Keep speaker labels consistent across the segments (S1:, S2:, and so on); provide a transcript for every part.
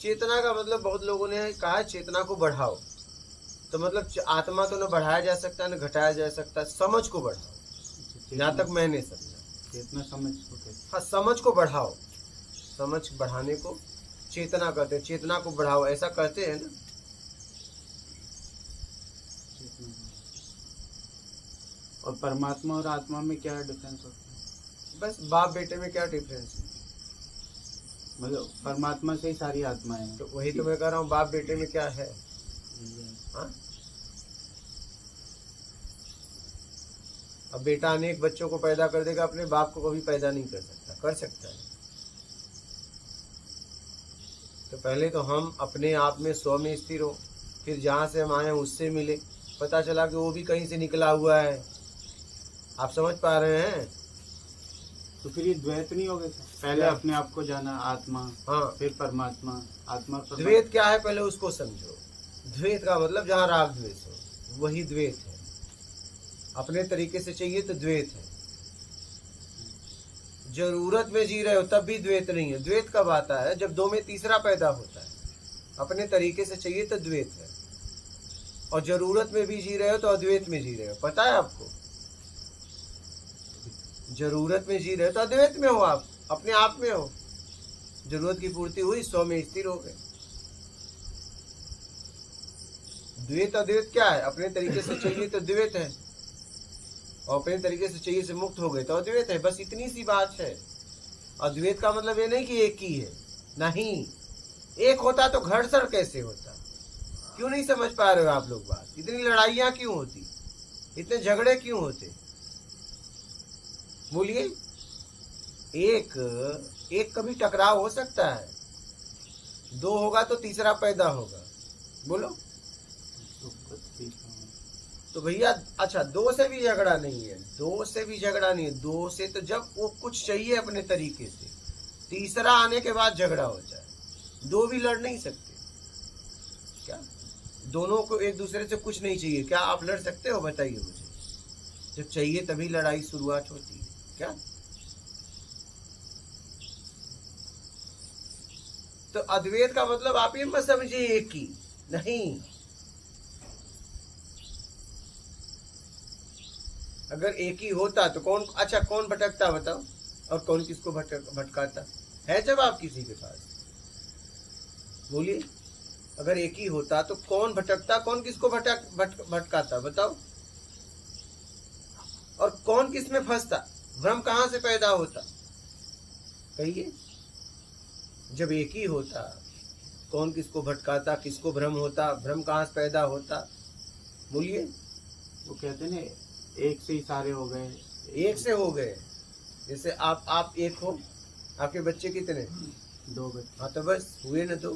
S1: चेतना का मतलब बहुत लोगों ने कहा है चेतना को बढ़ाओ, तो मतलब आत्मा तो न बढ़ाया जा सकता न घटाया जा सकता, समझ को बढ़ाओ, जहाँ तक मैंने समझा।
S2: चेतना समझ को कहते
S1: हाँ, समझ को बढ़ाओ, समझ बढ़ाने को चेतना कहते हैं, चेतना को बढ़ाओ ऐसा कहते हैं ना।
S2: चेतना। और परमात्मा और आत्मा में क्या डिफरेंस होता है?
S1: बस बाप बेटे में क्या डिफरेंस है?
S2: मतलब परमात्मा से ही सारी आत्माएं हैं।
S1: तो वही तो मैं कह रहा हूँ, बाप बेटे में क्या है? हाँ, अब बेटा अनेक बच्चों को पैदा कर देगा, अपने बाप को कभी पैदा नहीं कर सकता, कर सकता है? तो पहले तो हम अपने आप में स्व में स्थिर हो, फिर जहाँ से हम आए हैं उससे मिले, पता चला कि वो भी कहीं से निकला हुआ है। आप समझ पा रहे हैं?
S2: तो फिर ये द्वैत नहीं हो गए? पहले अपने आप को जाना आत्मा,
S1: हाँ,
S2: फिर परमात्मा, आत्मा
S1: द्वैत क्या है पहले उसको समझो। द्वैत का मतलब जहाँ राग द्वेष हो वही द्वैत है। अपने तरीके से चाहिए तो द्वैत है, जरूरत में जी रहे हो तब भी द्वैत नहीं है। द्वैत कब आता है? जब दो में तीसरा पैदा होता है। अपने तरीके से चाहिए तो द्वैत है, और जरूरत में भी जी रहे हो तो अद्वैत में जी रहे हो। पता है आपको? जरूरत में जी रहे हो तो अद्वैत में हो, आप अपने आप में हो। जरूरत की पूर्ति हुई, स्व में स्थिर हो गए। द्वैत अद्वैत क्या है? अपने तरीके से चाहिए तो द्वैत है, और अपने तरीके से चाहिए से मुक्त हो गए तो अद्वैत है। बस इतनी सी बात है। अद्वैत का मतलब ये नहीं कि एक ही है, नहीं। एक होता तो घर्षण कैसे होता? क्यों नहीं समझ पा रहे हो आप लोग बात? इतनी लड़ाइयां क्यों होती, इतने झगड़े क्यों होते? बोलिए। एक कभी टकराव हो सकता है, दो होगा तो तीसरा पैदा होगा। बोलो। तो भैया अच्छा, दो से भी झगड़ा नहीं है, दो से भी झगड़ा नहीं है। दो से तो जब वो कुछ चाहिए अपने तरीके से, तीसरा आने के बाद झगड़ा हो जाए। दो भी लड़ नहीं सकते क्या? दोनों को एक दूसरे से कुछ नहीं चाहिए, क्या आप लड़ सकते हो? बताइए मुझे। जब चाहिए तभी लड़ाई शुरुआत होती है क्या? तो अद्वैत का मतलब आप ये मत समझिए एक ही, नहीं। अगर एक ही होता तो कौन, अच्छा कौन भटकता बताओ, और कौन किसको भटकाता है? जवाब किसी के पास? बोलिए। अगर एक ही होता तो कौन भटकता, कौन किसको भटकाता बताओ? और कौन किस में फंसता? भ्रम कहाँ से पैदा होता? कहिए। जब एक ही होता, कौन किसको भटकाता, किसको भ्रम होता? भ्रम कहाँ से पैदा होता? बोलिए।
S2: वो कहते ना एक से ही सारे हो गए।
S1: एक से हो गए, जैसे आप एक हो, आपके बच्चे कितने?
S2: दो बच्चे।
S1: हाँ, तो बस हुए ना दो।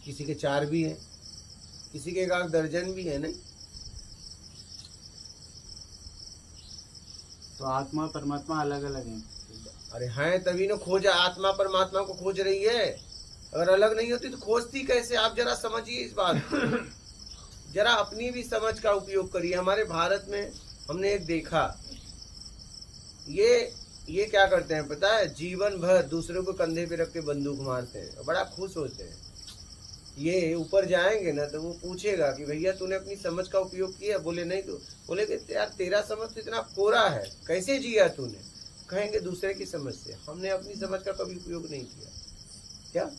S1: किसी के चार भी हैं, किसी के एक आध दर्जन भी है। नहीं
S2: तो आत्मा परमात्मा अलग अलग हैं?
S1: अरे हैं, तभी ना खोज, आत्मा परमात्मा को खोज रही है। अगर अलग नहीं होती तो खोजती कैसे? आप जरा समझिए इस बात को। जरा अपनी भी समझ का उपयोग करिए। हमारे भारत में हमने एक देखा, ये क्या करते हैं पता है? जीवन भर दूसरों को कंधे पे रख के बंदूक मारते हैं, बड़ा खुश होते हैं। ये ऊपर जाएंगे ना तो वो पूछेगा कि भैया तूने अपनी समझ का उपयोग किया? बोले नहीं। तो बोले कि यार तेरा समझ तो इतना कोरा है, कैसे जिया तूने? कहेंगे दूसरे की समझ से। हमने अपनी समझ का कभी उपयोग नहीं किया क्या?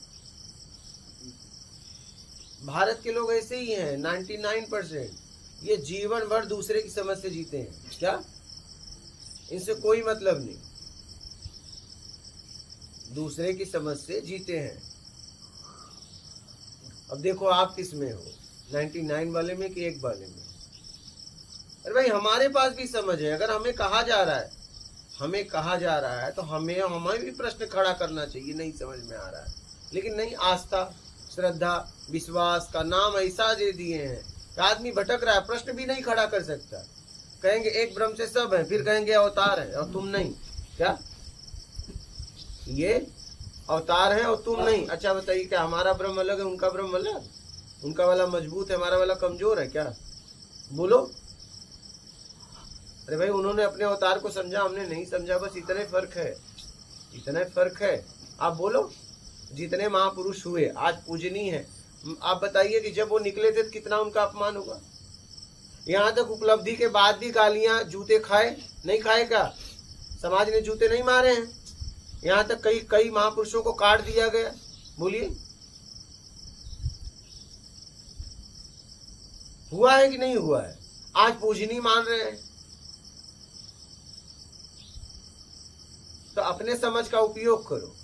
S1: भारत के लोग ऐसे ही हैं 99%। ये जीवन भर दूसरे की समझ से जीते हैं क्या? इनसे कोई मतलब नहीं, दूसरे की समझ से जीते हैं। अब देखो आप किस में हो, 99 वाले में कि एक वाले में? अरे भाई हमारे पास भी समझ है। अगर हमें कहा जा रहा है तो हमें भी प्रश्न खड़ा करना चाहिए। नहीं समझ में आ रहा है, लेकिन नहीं, आस्था श्रद्धा विश्वास का नाम ऐसा दे दिए हैं, आदमी भटक रहा है, प्रश्न भी नहीं खड़ा कर सकता। कहेंगे एक ब्रह्म से सब है, फिर कहेंगे अवतार है और तुम नहीं। क्या ये अवतार है और तुम नहीं? अच्छा बताइए, क्या हमारा ब्रह्म अलग है, उनका ब्रह्म अलग? उनका वाला मजबूत है, हमारा वाला कमजोर है क्या? बोलो। अरे भाई उन्होंने अपने अवतार को समझा, हमने नहीं समझा, बस इतना ही फर्क है, इतना ही फर्क है। आप बोलो जितने महापुरुष हुए आज पूजनीय है, आप बताइए कि जब वो निकले थे तो कितना उनका अपमान हुआ। यहाँ तक उपलब्धि के बाद भी गालियां, जूते खाए, नहीं खाए क्या? समाज ने जूते नहीं मारे हैं। यहाँ तक कई महापुरुषों को काट दिया गया। बोलिए हुआ है कि नहीं हुआ है? आज पूजनीय मान रहे हैं। तो अपने समझ का उपयोग करो।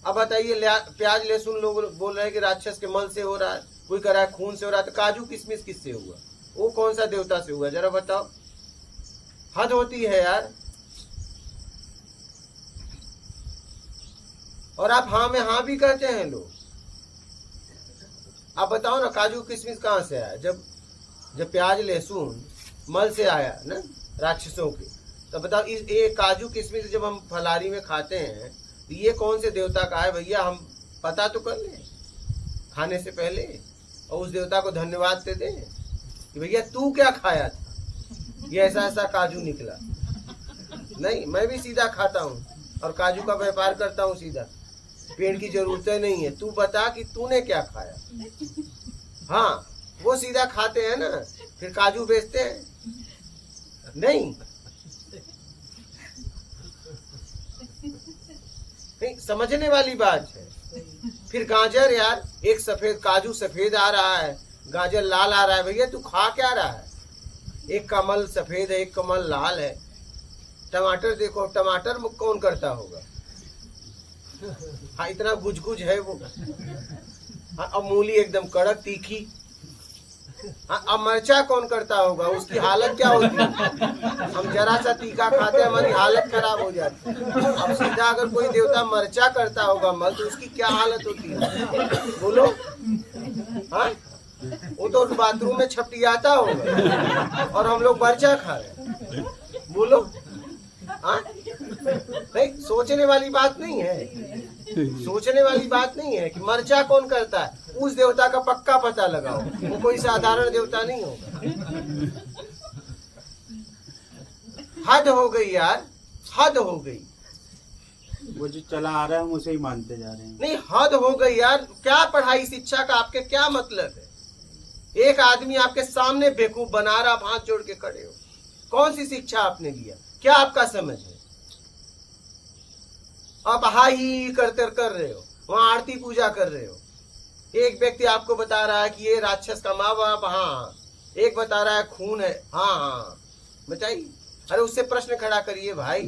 S1: अब बताइए प्याज लहसुन लोग बोल रहे हैं कि राक्षस के मल से हो रहा है, कोई कह रहा है खून से हो रहा है, तो काजू किशमिश किससे हुआ? वो कौन सा देवता से हुआ? जरा बताओ। हद होती है यार। और आप हाँ में हाँ भी कहते हैं लोग। आप बताओ ना काजू किशमिश कहाँ से आया? जब प्याज लहसुन मल से आया ना राक्षसों के, तो बताओ ये काजू किशमिश जब हम फलारी में खाते हैं तो ये कौन से देवता का है भैया? हम पता तो कर लें खाने से पहले, और उस देवता को धन्यवाद दे दें कि भैया तू क्या खाया था, ये ऐसा ऐसा काजू निकला। नहीं, मैं भी सीधा खाता हूँ और काजू का व्यापार करता हूँ सीधा, पेड़ की जरूरत नहीं है। तू बता कि तूने क्या खाया। हाँ, वो सीधा खाते हैं ना, फिर काजू बेचते हैं। नहीं, समझने वाली बात है। फिर गाजर यार, एक सफेद काजू सफेद आ रहा है, गाजर लाल आ रहा है, भैया तू खा क्या रहा है? एक कमल सफेद है, एक कमल लाल है। टमाटर देखो, टमाटर कौन करता होगा? हाँ, इतना गुजगुज है वो। हाँ, अब मूली एकदम कड़क तीखी। हाँ, अब मरचा कौन करता होगा? उसकी हालत क्या होती है? हम जरा सा तीखा खाते हैं, हमारी हालत खराब हो जाती है। अब सीधा अगर कोई देवता मरचा करता होगा मल, तो उसकी क्या हालत होती है? बोलो। हाँ, वो तो बाथरूम में छपटियाता होगा और हम लोग मरचा खा रहे हैं। बोलो। हाँ, नहीं, सोचने वाली बात नहीं है। सोचने वाली बात नहीं है कि मरचा कौन करता है। उस देवता का पक्का पता लगाओ, वो कोई साधारण देवता नहीं होगा। हद हो गई यार, हद हो गई।
S2: वो जो चला आ रहा है हम उसे ही मानते जा रहे हैं।
S1: नहीं, हद हो गई यार। क्या पढ़ाई शिक्षा का आपके क्या मतलब है? एक आदमी आपके सामने बेवकूफ बना रहा, आप हाथ जोड़ के खड़े हो। कौन सी शिक्षा आपने लिया? क्या आपका समझ है? आप हाई करते कर रहे हो, वहां आरती पूजा कर रहे हो। एक व्यक्ति आपको बता रहा है कि ये राक्षस का माँ बाप, हाँ। एक बता रहा है खून है, हाँ हाँ, बताइए। अरे उससे प्रश्न खड़ा करिए भाई,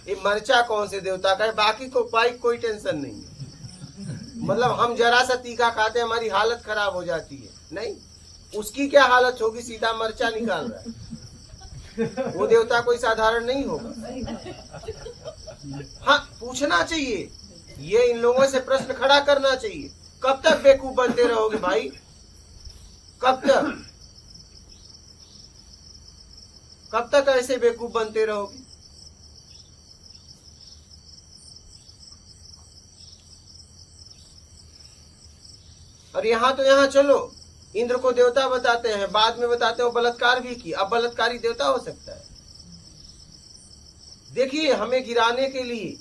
S1: ये मरचा कौन से देवता का है? बाकी को कोई टेंशन नहीं है। मतलब हम जरा सा तीखा खाते हैं, हमारी हालत खराब हो जाती है। नहीं, उसकी क्या हालत होगी? सीधा मरचा निकाल रहा है। वो देवता कोई साधारण नहीं होगा। हाँ, पूछना चाहिए, ये इन लोगों से प्रश्न खड़ा करना चाहिए। कब तक बेवकूफ बनते रहोगे भाई? कब तक? कब तक ऐसे बेवकूफ बनते रहोगे? और यहाँ तो यहाँ चलो, इंद्र को देवता बताते हैं, बाद में बताते हो बलात्कार भी की। अब बलात्कारी देवता हो सकता है? देखिए, हमें गिराने के लिए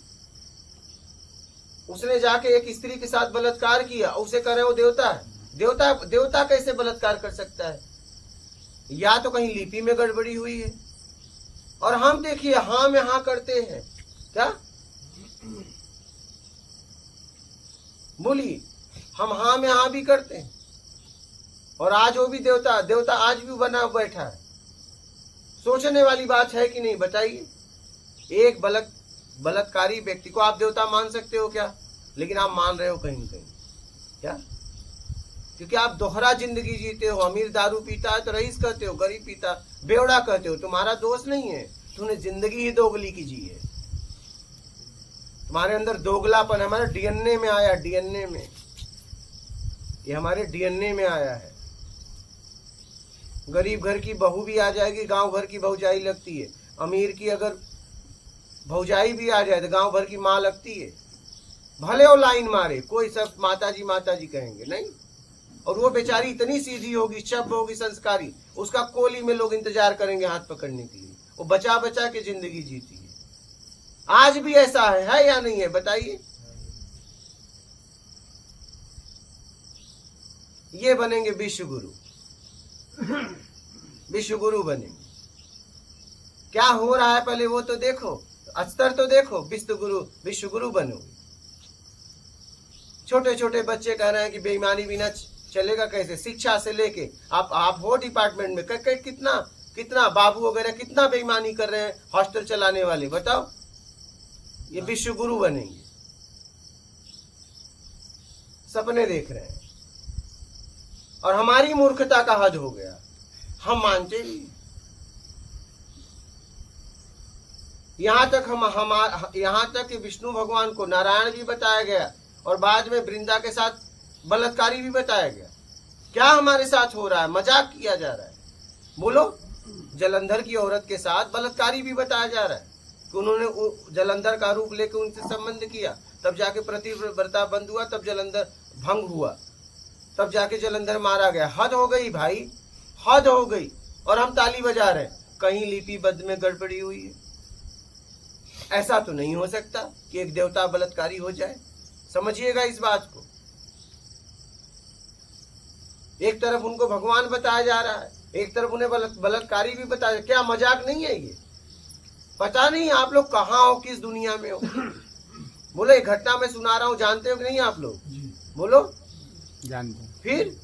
S1: उसने जाके एक स्त्री के साथ बलात्कार किया, उसे कह रहे हो देवता है। देवता कैसे बलात्कार कर सकता है? या तो कहीं लिपि में गड़बड़ी हुई है। और हम देखिए हाँ में हाँ करते हैं। क्या बोलिए? हम हाँ में हाँ भी करते हैं। और आज वो भी देवता आज भी बना बैठा है। सोचने वाली बात है कि नहीं? बताइए। एक बलात्कारी व्यक्ति को आप देवता मान सकते हो क्या? लेकिन आप मान रहे हो कहीं न कहीं। क्या? क्योंकि आप दोहरा जिंदगी जीते हो। अमीर दारू पीता है तो रईस कहते हो, गरीब पीता बेवड़ा कहते हो। तुम्हारा दोष नहीं है, तूने जिंदगी ही दोगली की जी है। तुम्हारे अंदर दोगलापन हमारे डीएनए में आया, डीएनए में। ये हमारे डीएनए में आया है। गरीब घर की बहू भी आ जाएगी, गांव भर की भौजाई लगती है। अमीर की अगर भौजाई भी आ जाए तो गांव भर की माँ लगती है। भले वो लाइन मारे, कोई सब माताजी कहेंगे नहीं। और वो बेचारी इतनी सीधी होगी, शब्द होगी, संस्कारी, उसका कोली में लोग इंतजार करेंगे हाथ पकड़ने के लिए। वो बचा बचा के जिंदगी जीती है। आज भी ऐसा है या नहीं है बताइए। ये बनेंगे विश्व गुरु, विश्व गुरु बनेंगे। क्या हो रहा है पहले वो तो देखो, स्तर तो देखो, विश्व गुरु बनोगे। छोटे छोटे बच्चे कह रहे हैं कि बेईमानी बिना चलेगा कैसे। शिक्षा से लेके आप हो डिपार्टमेंट में कितना कितना बाबू वगैरह कितना बेईमानी कर रहे हैं हॉस्टल चलाने वाले, बताओ। ये विश्व गुरु बनेंगे, सपने देख रहे हैं। और हमारी मूर्खता का हद हो गया, हम मानते नहीं। यहाँ तक कि विष्णु भगवान को नारायण भी बताया गया और बाद में वृंदा के साथ बलात्कारी भी बताया गया। क्या हमारे साथ हो रहा है, मजाक किया जा रहा है। बोलो, जलंधर की औरत के साथ बलात्कारी भी बताया जा रहा है कि उन्होंने जलंधर का रूप लेकर उनसे संबंध किया, तब जाके प्रतिव्रता बंद हुआ, तब जलंधर भंग हुआ, तब जाके जलंधर मारा गया। हद हो गई भाई, हद हो गई। और हम ताली बजा रहे हैं, कहीं लिपिबद्ध में गड़बड़ी हुई है। ऐसा तो नहीं हो सकता कि एक देवता बलात्कारी हो जाए। समझिएगा इस बात को। एक तरफ उनको भगवान बताया जा रहा है, एक तरफ उन्हें बलात्कारी भी बताया। क्या मजाक नहीं है ये? पता नहीं आप लोग कहाँ हो, किस दुनिया में हो। बोलो, एक घटना मैं सुना रहा हूँ, जानते हो कि नहीं आप लोग? बोलो,
S2: जानते हैं।
S1: फिर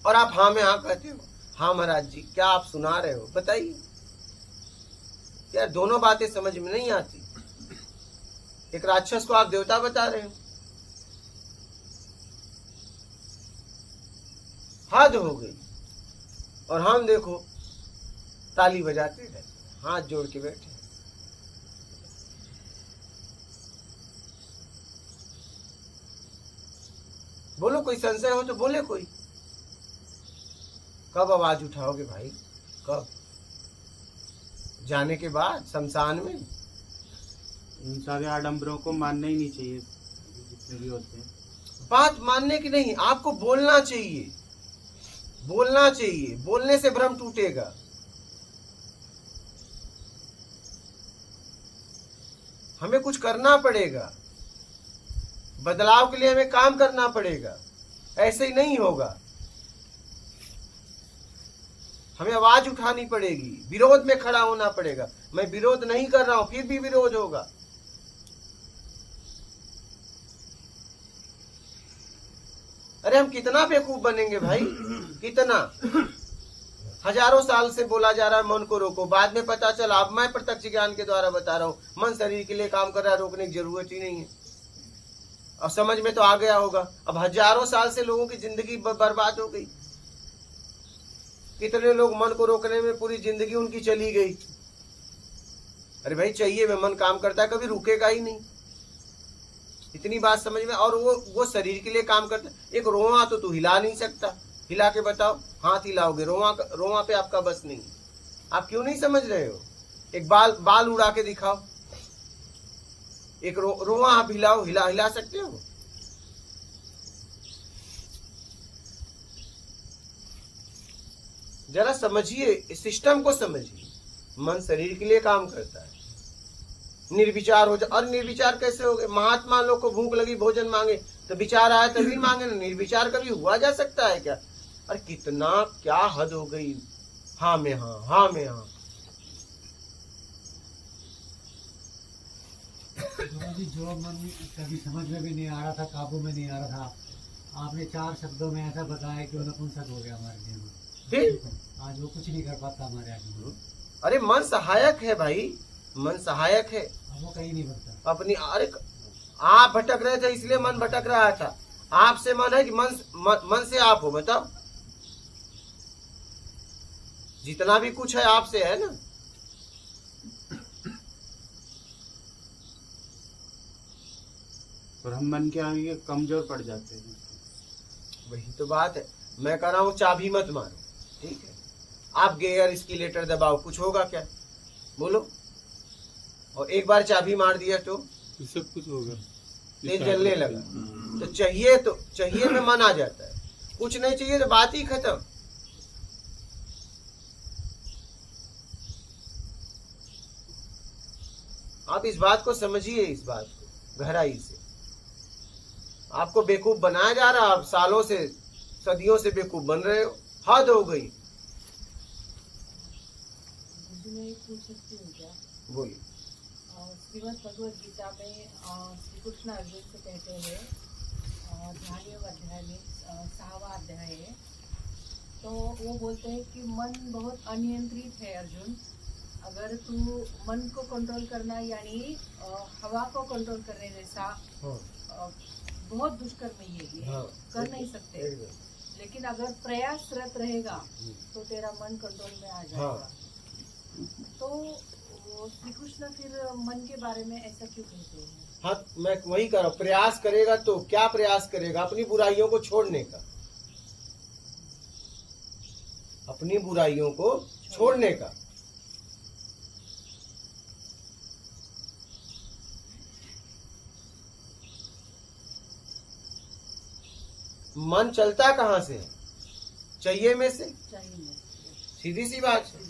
S1: और आप हाँ में हाँ कहते हो। हाँ महाराज जी, क्या आप सुना रहे हो बताइए। यार दोनों बातें समझ में नहीं आती। एक राक्षस को आप देवता बता रहे हो, हद हो गई। और हम देखो ताली बजाते रहते, हाथ जोड़ के बैठे। बोलो, कोई संशय हो तो बोले कोई। कब आवाज उठाओगे भाई, कब? जाने के बाद शमशान में?
S2: इन सारे आडंबरों को मानना ही नहीं चाहिए जितने भी होते हैं।
S1: बात मानने की नहीं, आपको बोलना चाहिए, बोलना चाहिए। बोलने से भ्रम टूटेगा। हमें कुछ करना पड़ेगा, बदलाव के लिए हमें काम करना पड़ेगा। ऐसे ही नहीं होगा, हमें आवाज उठानी पड़ेगी, विरोध में खड़ा होना पड़ेगा। मैं विरोध नहीं कर रहा हूं, फिर भी विरोध होगा। अरे हम कितना बेवकूफ बनेंगे भाई, कितना। हजारों साल से बोला जा रहा है मन को रोको, बाद में पता चला, अब मैं प्रत्यक्ष ज्ञान के द्वारा बता रहा हूं, मन शरीर के लिए काम कर रहा है, रोकने की जरूरत ही नहीं है। अब समझ में तो आ गया होगा। अब हजारों साल से लोगों की जिंदगी बर्बाद हो गई। कितने लोग मन को रोकने में पूरी जिंदगी उनकी चली गई। अरे भाई, चाहिए में मन काम करता है, कभी रुकेगा ही नहीं। इतनी बात समझ में। और वो शरीर के लिए काम करता है। एक रोआ तो तू हिला नहीं सकता, हिला के बताओ, हाथ हिलाओगे, रोआ पे आपका बस नहीं। आप क्यों नहीं समझ रहे हो? एक बाल उड़ा के दिखाओ, एक रोआ आप हिलाओ, हिला सकते हो? जरा समझिए, इस सिस्टम को समझिए। मन शरीर के लिए काम करता है, निर्विचार हो जाए। और निर्विचार कैसे हो गए? महात्मा लोग को भूख लगी, भोजन मांगे तो विचार आया तभी मांगे ना। निर्विचार कभी हुआ जा सकता है क्या? और कितना, क्या हद हो गई। हाँ में हाँ, हाँ में हाँ।
S3: जो मन कभी समझ में भी नहीं आ रहा था, काबू में नहीं आ रहा था, आपने 4 शब्दों में ऐसा बताया कि वो नपुंसक हो गया हमारे जीवन में।
S1: फिर
S3: आज वो कुछ नहीं कर पाता हमारे आगे।
S1: अरे मन सहायक है भाई, मन सहायक है,
S3: वो कहीं नहीं बढ़ता
S1: अपनी। अरे आप भटक रहे थे इसलिए मन भटक रहा था। आपसे मन है कि मन से आप हो? बताओ, जितना भी कुछ है आपसे है ना।
S2: और हम मन के आगे कमजोर पड़ जाते हैं।
S1: वही तो बात है, मैं कह रहा हूं चाबी मत मारो, ठीक है? आप गियर एस्केलेटर दबाओ, कुछ होगा क्या? बोलो। और एक बार चाबी मार दिया तो
S4: सब कुछ होगा,
S1: तेल जलने लगा। तो चाहिए में मन आ जाता है, कुछ नहीं चाहिए तो बात ही खत्म। आप इस बात को समझिए, इस बात को गहराई से। आपको बेवकूफ बनाया जा रहा, आप सालों से सदियों से बेवकूफ बन रहे हो, हद हो गई।
S4: मैं एक पूछ सकती हूँ क्या?
S1: बोलिए।
S4: श्रीमद् भगवद गीता में श्री कृष्ण अर्जुन से कहते हैं, ध्यान योग अध्याय में 6वां अध्याय है, तो वो बोलते हैं कि मन बहुत अनियंत्रित है अर्जुन, अगर तू मन को कंट्रोल करना यानी हवा को कंट्रोल करने जैसा बहुत दुष्कर्म है ये कर नहीं सकते, लेकिन अगर प्रयासरत रहेगा तो तेरा मन कंट्रोल में आ जाएगा। तो श्री कृष्ण फिर मन के बारे में ऐसा क्यों कहते हैं?
S1: हाँ, मैं वही कर रहा हूं, प्रयास करेगा तो क्या प्रयास करेगा? अपनी बुराइयों को छोड़ने का, अपनी बुराइयों को छोड़ने का। मन चलता कहाँ से है? चाहिए में से।
S4: चाहिए
S1: सीधी सी बात है।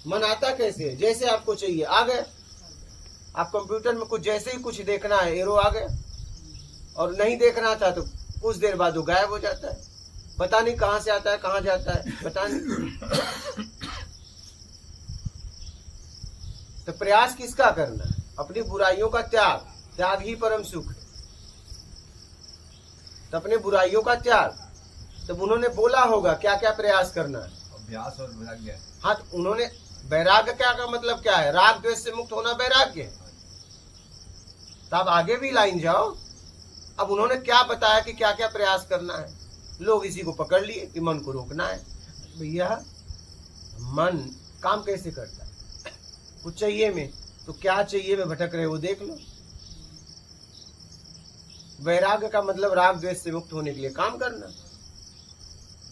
S1: मन आता कैसे है? जैसे आपको चाहिए आ गया। आप कंप्यूटर में कुछ जैसे ही कुछ देखना है, एरो आ गया, और नहीं देखना था तो कुछ देर बाद वो गायब हो जाता है। पता नहीं कहाँ से आता है, कहाँ जाता है, पता नहीं। तो प्रयास किसका करना है? अपनी बुराइयों का त्याग। त्याग ही परम सुख है। तो अपने बुराइयों का त्याग। तब उन्होंने बोला होगा क्या क्या प्रयास करना है।
S5: अभ्यास और वैराग्य।
S1: हाँ, तो उन्होंने वैराग्य क्या का मतलब क्या है? राग द्वेष से मुक्त होना वैराग्य है। तो आप आगे भी लाइन जाओ। अब उन्होंने क्या बताया कि क्या क्या प्रयास करना है, लोग इसी को पकड़ लिए कि मन को रोकना है। भैया मन काम कैसे करता है? कुछ चाहिए में, तो क्या चाहिए में भटक रहे हो देख लो। वैराग्य का मतलब राग द्वेष से मुक्त होने के लिए काम करना।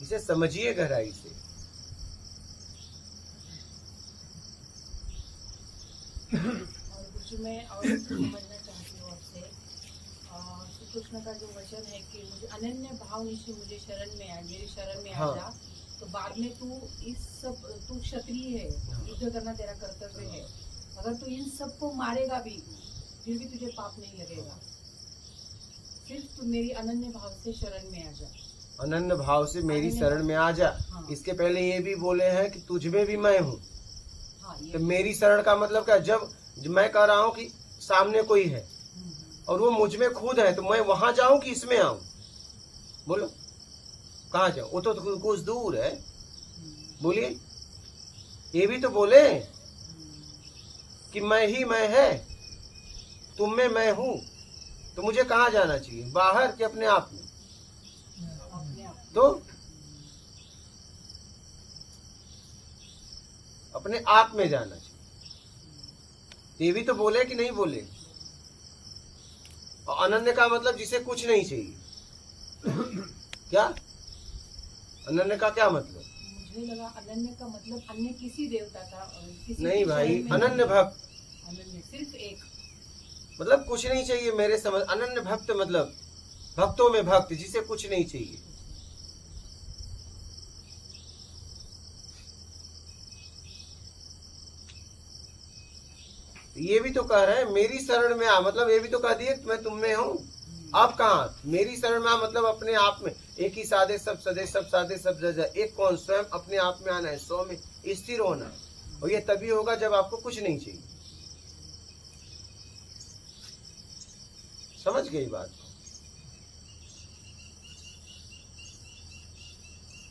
S1: इसे समझिए गहराई से।
S4: और कुछ मैं और समझना चाहती हूँ आपसे, श्री कृष्ण का जो वचन है कि मुझे अनन्य भाव निश्चय मुझे शरण में आ, मेरी शरण में आ जा, तो बाद में तू क्षत्रिय है, युद्ध करना तेरा कर्तव्य है, अगर तू इन सबको मारेगा भी फिर भी तुझे पाप नहीं लगेगा, सिर्फ तू मेरी अनन्य भाव से शरण में आ जा।
S1: अनन्य भाव से मेरी शरण में आ जा।
S4: हाँ।
S1: इसके पहले ये भी बोले हैं कि तुझ में भी मैं हूँ।
S4: हाँ,
S1: तो मेरी शरण का मतलब क्या? जब मैं कह रहा हूँ कि सामने कोई है और वो मुझ में खुद है, तो मैं वहां जाऊं कि इसमें आऊं? बोलो कहाँ जाऊं? वो तो कुछ दूर है। बोलिए। ये भी तो बोले कि मैं ही मैं है, तुम में मैं हूं। तो मुझे कहाँ जाना चाहिए? बाहर कि अपने आप में? तो अपने आप में जाना चाहिए। ये भी तो बोले कि नहीं बोले? और अनन्य का मतलब जिसे कुछ नहीं चाहिए। क्या अनन्य का क्या मतलब?
S4: मुझे लगा अनन्य का मतलब अन्य किसी देवता का, किसी
S1: नहीं भाई,
S4: शरण में
S1: अनन्य भक्त
S4: अनन्य सिर्फ एक।
S1: मतलब कुछ नहीं चाहिए मेरे समझ। अनन्य भक्त मतलब भक्तों में भक्त, जिसे कुछ नहीं चाहिए। ये भी तो कह रहे हैं मेरी शरण में आ, मतलब ये भी तो कह दिए मैं तुम में हूँ। आप कहाँ? मेरी शरण में आ मतलब अपने आप में। एक ही साधे सब सदे, सब साधे सब जजा। एक कौन? स्वयं अपने आप में आना है, स्व में स्थिर होना है। और ये तभी होगा जब आपको कुछ नहीं चाहिए। समझ गई बात?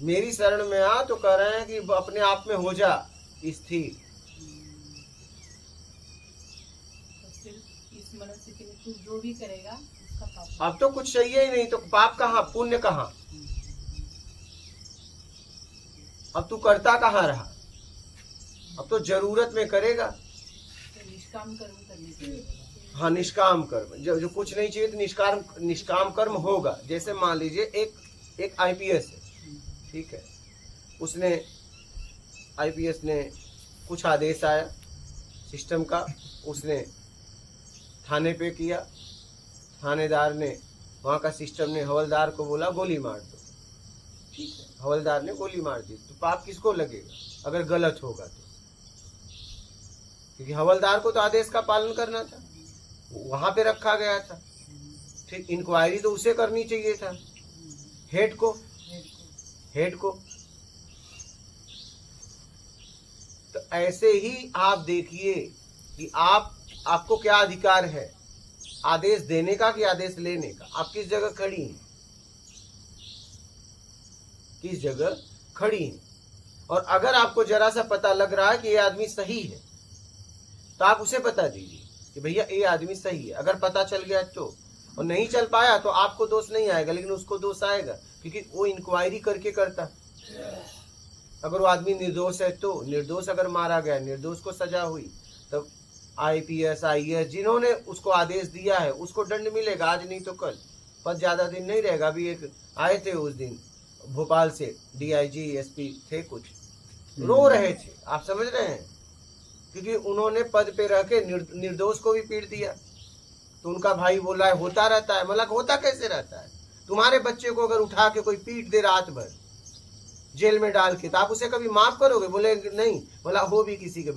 S1: मेरी शरण में आ तो कह रहे हैं कि अपने आप में हो जा स्थिर।
S4: इस मनस्थिति में तू जो भी करेगा उसका पाप।
S1: अब तो कुछ चाहिए ही नहीं, तो पाप कहाँ, पुण्य कहाँ? अब तू करता कहाँ रहा? अब तो जरूरत में करेगा।
S4: तो निष्काम कर्म करने के लिए।
S1: हाँ, निष्काम कर्म। जो कुछ नहीं चाहिए तो निष्काम कर्म होगा। जैसे मान लीजिए एक आईपीएस है, ठीक है, उसने आईपीएस ने कुछ आदेश आया सिस्टम का, उसने थाने पे किया। थानेदार ने, वहाँ का सिस्टम ने हवलदार को बोला गोली मार दो, ठीक है, हवलदार ने गोली मार दी। तो पाप किसको लगेगा अगर गलत होगा तो? क्योंकि हवलदार को तो आदेश का पालन करना था, वहां पे रखा गया था। ठीक, इंक्वायरी तो उसे करनी चाहिए था, हेड को। तो ऐसे ही आप देखिए कि आपको क्या अधिकार है, आदेश देने का कि आदेश लेने का। आप किस जगह खड़ी हैं, किस जगह खड़ी हैं। और अगर आपको जरा सा पता लग रहा है कि ये आदमी सही है तो आप उसे बता दीजिए कि भैया ये आदमी सही है। अगर पता चल गया तो, और नहीं चल पाया तो आपको दोष नहीं आएगा, लेकिन उसको दोष आएगा, क्योंकि वो इंक्वायरी करके करता। अगर वो आदमी निर्दोष है तो, निर्दोष अगर मारा गया, निर्दोष को सजा हुई, तब IPS IAS जिन्होंने उसको आदेश दिया है उसको दंड मिलेगा, आज नहीं तो कल। पर ज्यादा दिन नहीं रहेगा। अभी एक आए थे उस दिन भोपाल से DIG SP थे, कुछ रो रहे थे, आप समझ रहे हैं, क्योंकि उन्होंने पद पे रह के निर्दोष को भी पीट दिया। तो उनका भाई बोला है होता रहता है। मतलब होता कैसे रहता है? तुम्हारे बच्चे को अगर उठा के कोई पीट दे रात भर जेल में डाल के, तो आप उसे कभी माफ करोगे? बोले नहीं। बोला हो भी किसी के